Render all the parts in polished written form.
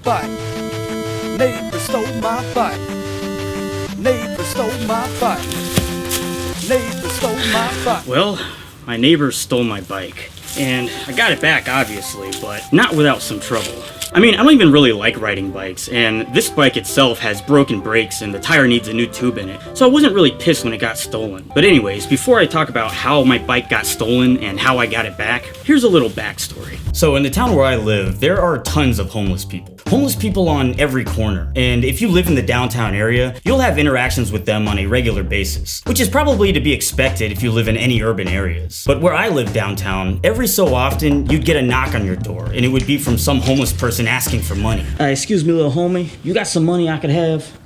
bike. Neighbor stole my bike. Neighbor stole my bike. Neighbor stole my bike. Well, my neighbor stole my bike. And I got it back, obviously, but not without some trouble. I mean, I don't even really like riding bikes, and this bike itself has broken brakes and the tire needs a new tube in it, so I wasn't really pissed when it got stolen. But anyways, before I talk about how my bike got stolen and how I got it back, here's a little backstory. So in the town where I live, there are tons of homeless people. Homeless people on every corner, and if you live in the downtown area, you'll have interactions with them on a regular basis, which is probably to be expected if you live in any urban areas. But where I live downtown, every so often, you'd get a knock on your door, and it would be from some homeless person asking for money. Excuse me, little homie, you got some money I could have?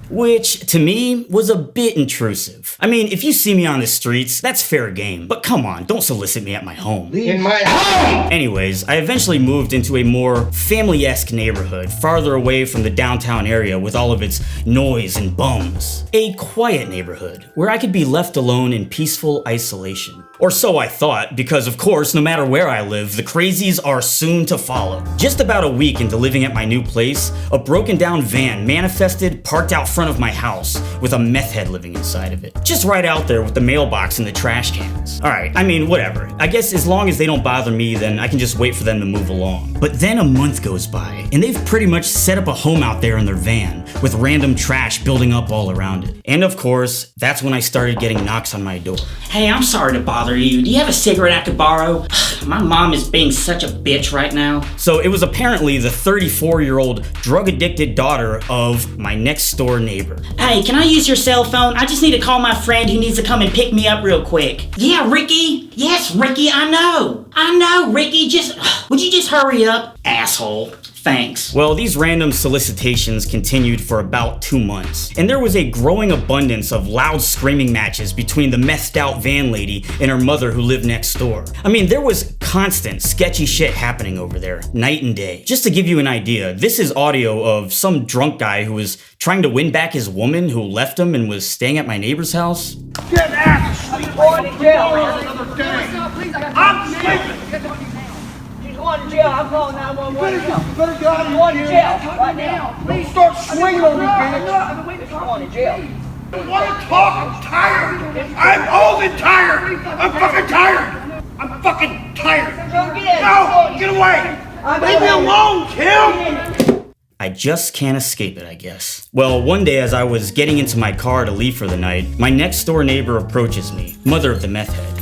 Which, to me, was a bit intrusive. I mean, if you see me on the streets, that's fair game. But come on, don't solicit me at my home. In my home! Anyways, I eventually moved into a more family-esque neighborhood, farther away from the downtown area with all of its noise and bums. A quiet neighborhood, where I could be left alone in peaceful isolation. Or so I thought, because of course, no matter where I live, the crazies are soon to follow. Just about a week into living at my new place, a broken down van manifested parked out front of my house with a meth head living inside of it. Just right out there with the mailbox and the trash cans. Alright, I mean, whatever. I guess as long as they don't bother me, then I can just wait for them to move along. But then a month goes by, and they've pretty much set up a home out there in their van, with random trash building up all around it. And of course, that's when I started getting knocks on my door. Hey, I'm sorry to bother you. Do you have a cigarette I could borrow? My mom is being such a bitch right now. So it was apparently the 34-year-old drug-addicted daughter of my next door neighbor. Hey, can I use your cell phone? I just need to call my friend who needs to come and pick me up real quick. Yeah, Ricky? Yes, Ricky, I know, Ricky, would you just hurry up? Asshole. Thanks. Well, these random solicitations continued for about 2 months, and there was a growing abundance of loud screaming matches between the methed out van lady and her mother who lived next door. I mean, there was constant sketchy shit happening over there, night and day. Just to give you an idea, this is audio of some drunk guy who was trying to win back his woman who left him and was staying at my neighbor's house. Get ass! I'm going to jail, man. I'm sleeping! Going to jail. I'm calling 911. You better get out of Going to here. jail right now. Don't start swinging on me, bitch. I'm going to jail. I don't want to talk. I'm tired. I'm old and tired. I'm fucking tired. I'm fucking tired. Go get it. No, get away. Leave me alone, Kim. I just can't escape it, I guess. Well, one day as I was getting into my car to leave for the night, my next door neighbor approaches me, mother of the meth head,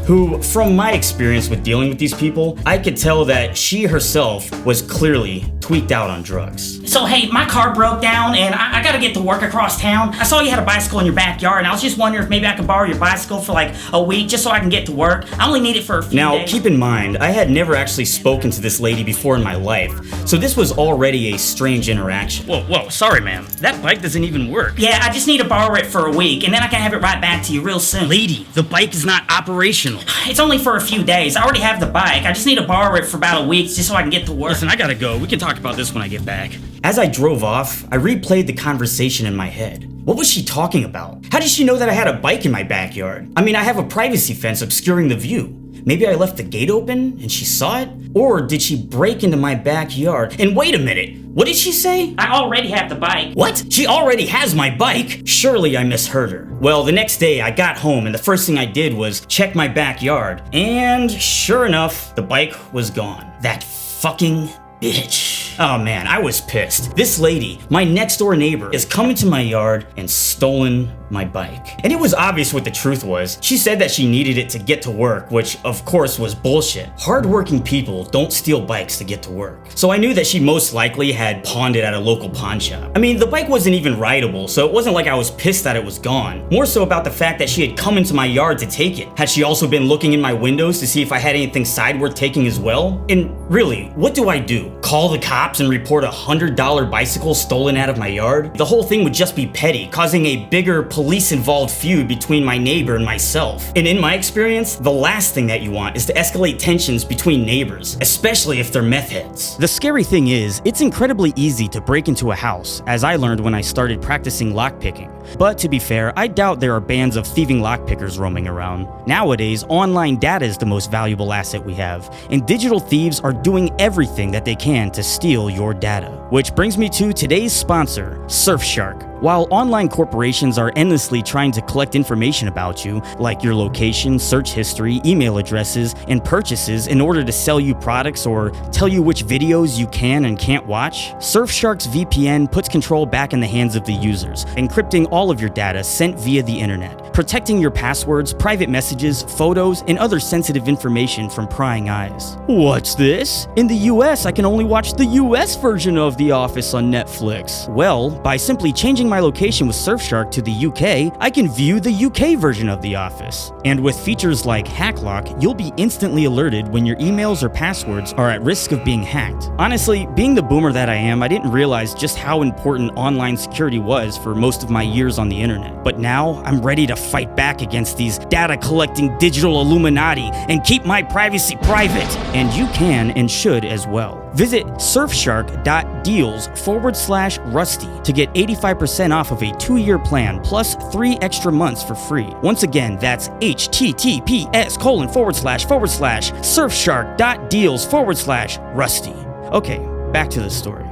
who, from my experience with dealing with these people, I could tell that she herself was clearly tweaked out on drugs. So hey, my car broke down and I gotta get to work across town. I saw you had a bicycle in your backyard and I was just wondering if maybe I could borrow your bicycle for like a week just so I can get to work. I only need it for a few Now, days. keep in mind, I had never actually spoken to this lady before in my life, so this was already a strange interaction. Whoa, sorry ma'am. That bike doesn't even work. Yeah, I just need to borrow it for a week and then I can have it right back to you real soon. Lady, the bike is not operational. It's only for a few days. I already have the bike. I just need to borrow it for about a week just so I can get to work. Listen, I gotta go. We can talk about this when I get back. As I drove off, I replayed the conversation in my head. What was she talking about? How did she know that I had a bike in my backyard? I mean, I have a privacy fence obscuring the view. Maybe I left the gate open and she saw it? Or did she break into my backyard? And wait a minute, what did she say? I already have the bike. What? She already has my bike? Surely I misheard her. Well, the next day I got home and the first thing I did was check my backyard. And sure enough, the bike was gone. That fucking bitch. Oh man, I was pissed. This lady, my next door neighbor, is coming to my yard and stolen my bike. And it was obvious what the truth was. She said that she needed it to get to work, which of course was bullshit. Hardworking people don't steal bikes to get to work. So I knew that she most likely had pawned it at a local pawn shop. I mean, the bike wasn't even rideable, so it wasn't like I was pissed that it was gone. More so about the fact that she had come into my yard to take it. Had she also been looking in my windows to see if I had anything side worth taking as well? And really, what do? Call the cops? cops and report a $100 bicycle stolen out of my yard, the whole thing would just be petty, causing a bigger police-involved feud between my neighbor and myself. And in my experience, the last thing that you want is to escalate tensions between neighbors, especially if they're meth heads. The scary thing is, it's incredibly easy to break into a house, as I learned when I started practicing lockpicking. But to be fair, I doubt there are bands of thieving lockpickers roaming around. Nowadays, online data is the most valuable asset we have, and digital thieves are doing everything that they can to steal your data. Which brings me to today's sponsor, Surfshark. While online corporations are endlessly trying to collect information about you, like your location, search history, email addresses, and purchases in order to sell you products or tell you which videos you can and can't watch, Surfshark's VPN puts control back in the hands of the users, encrypting all of your data sent via the internet, protecting your passwords, private messages, photos, and other sensitive information from prying eyes. What's this? In the US, I can only watch the US version of The Office on Netflix. Well, by simply changing my location with Surfshark to the UK, I can view the UK version of The Office. And with features like HackLock, you'll be instantly alerted when your emails or passwords are at risk of being hacked. Honestly, being the boomer that I am, I didn't realize just how important online security was for most of my years on the internet. But now, I'm ready to fight back against these data-collecting digital Illuminati and keep my privacy private. And you can and should as well. Visit surfshark.deals/rusty to get 85% off of a 2-year plan plus 3 extra months for free. Once again, that's https://surfshark.deals/rusty. Okay, back to the story.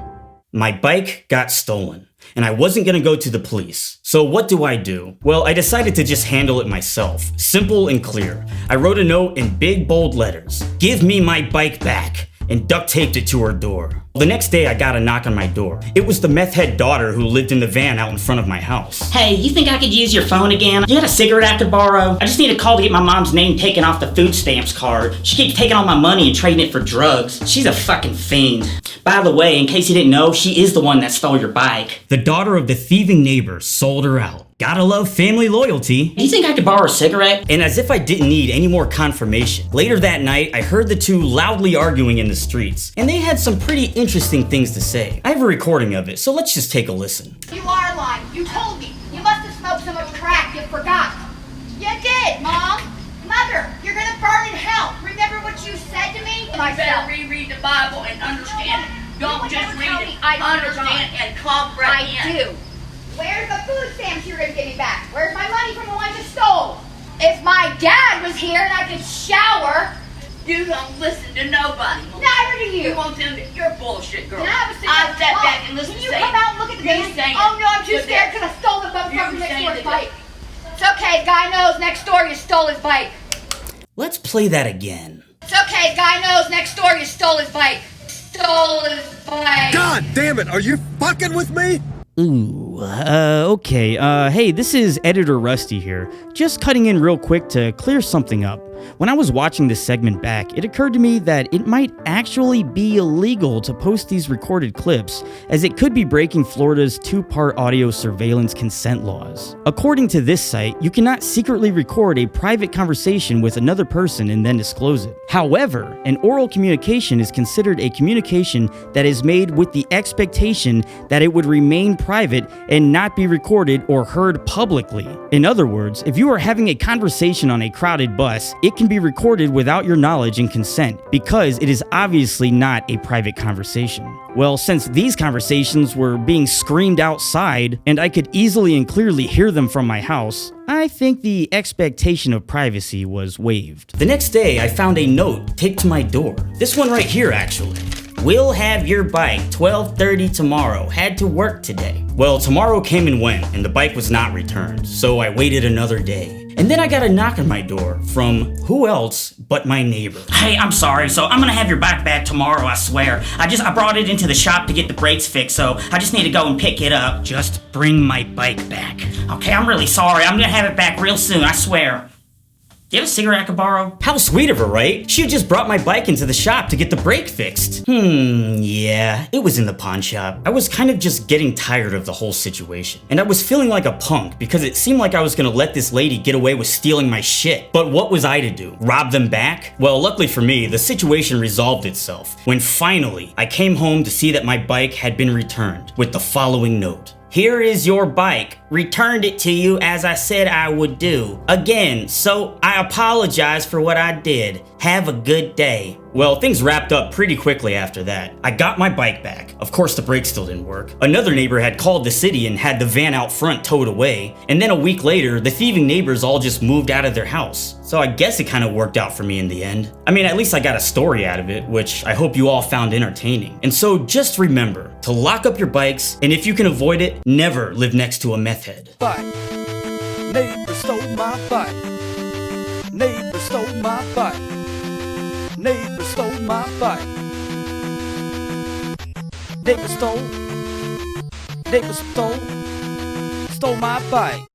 My bike got stolen, and I wasn't gonna go to the police. So what do? Well, I decided to just handle it myself. Simple and clear. I wrote a note in big bold letters, "Give me my bike back," and duct taped it to her door. The next day, I got a knock on my door. It was the meth head daughter who lived in the van out in front of my house. Hey, you think I could use your phone again? You got a cigarette I could borrow? I just need a call to get my mom's name taken off the food stamps card. She keeps taking all my money and trading it for drugs. She's a fucking fiend. By the way, in case you didn't know, she is the one that stole your bike. The daughter of the thieving neighbor sold her out. Gotta love family loyalty. Do you think I could borrow a cigarette? And as if I didn't need any more confirmation, later that night, I heard the two loudly arguing in the streets, and they had some pretty interesting things to say. I have a recording of it, so let's just take a listen. You are lying. You told me. You must have smoked so much crack you forgot. You did, Mom. Mother, you're gonna burn in hell. Remember what you said to me? You better reread the Bible and understand it. Don't just read it. Understand and come right in. I do. Where's the food stamps you're gonna give me back? Where's my money from the one you stole? If my dad was here and I could shower. You don't listen to nobody. Neither do you. You want them to, you're bullshit, girl. Can I have a cigarette? I'll step Mom, back and listen can to you say come out and look at the you van? saying Oh no, I'm too to scared them. because I stole the motherfucker You next saying door's to bike. It's okay, guy knows next door you stole his bike. Let's play that again. It's okay, guy knows next door you stole his bike. Stole his bike. God damn it, are you fucking with me? Ooh, okay, hey, this is Editor Rusty here. Just cutting in real quick to clear something up. When I was watching this segment back, it occurred to me that it might actually be illegal to post these recorded clips, as it could be breaking Florida's 2-part audio surveillance consent laws. According to this site, you cannot secretly record a private conversation with another person and then disclose it. However, an oral communication is considered a communication that is made with the expectation that it would remain private and not be recorded or heard publicly. In other words, if you are having a conversation on a crowded bus, it can be recorded without your knowledge and consent because it is obviously not a private conversation. Well, since these conversations were being screamed outside and I could easily and clearly hear them from my house, I think the expectation of privacy was waived. The next day, I found a note taped to my door. This one right here, actually. Will have your bike 12:30 tomorrow. Had to work today. Well, tomorrow came and went, and the bike was not returned, so I waited another day. And then I got a knock on my door from who else but my neighbor. Hey, I'm sorry, so I'm gonna have your bike back tomorrow, I swear. I brought it into the shop to get the brakes fixed, so I just need to go and pick it up. Just bring my bike back. Okay, I'm really sorry. I'm gonna have it back real soon, I swear. Do you have a cigarette I could borrow? How sweet of her, right? She had just brought my bike into the shop to get the brake fixed. Yeah, it was in the pawn shop. I was kind of just getting tired of the whole situation. And I was feeling like a punk because it seemed like I was gonna let this lady get away with stealing my shit. But what was I to do? Rob them back? Well, luckily for me, the situation resolved itself when finally I came home to see that my bike had been returned with the following note. Here is your bike. Returned it to you as I said I would do. Again, so I apologize for what I did. Have a good day. Well, things wrapped up pretty quickly after that. I got my bike back. Of course, the brakes still didn't work. Another neighbor had called the city and had the van out front towed away. And then a week later, the thieving neighbors all just moved out of their house. So I guess it kind of worked out for me in the end. I mean, at least I got a story out of it, which I hope you all found entertaining. And so just remember to lock up your bikes, and if you can avoid it, never live next to a meth head. Bike. Neighbor stole my bike. Neighbor stole my bike. Neighbor stole my bike. Neighbor stole my bike.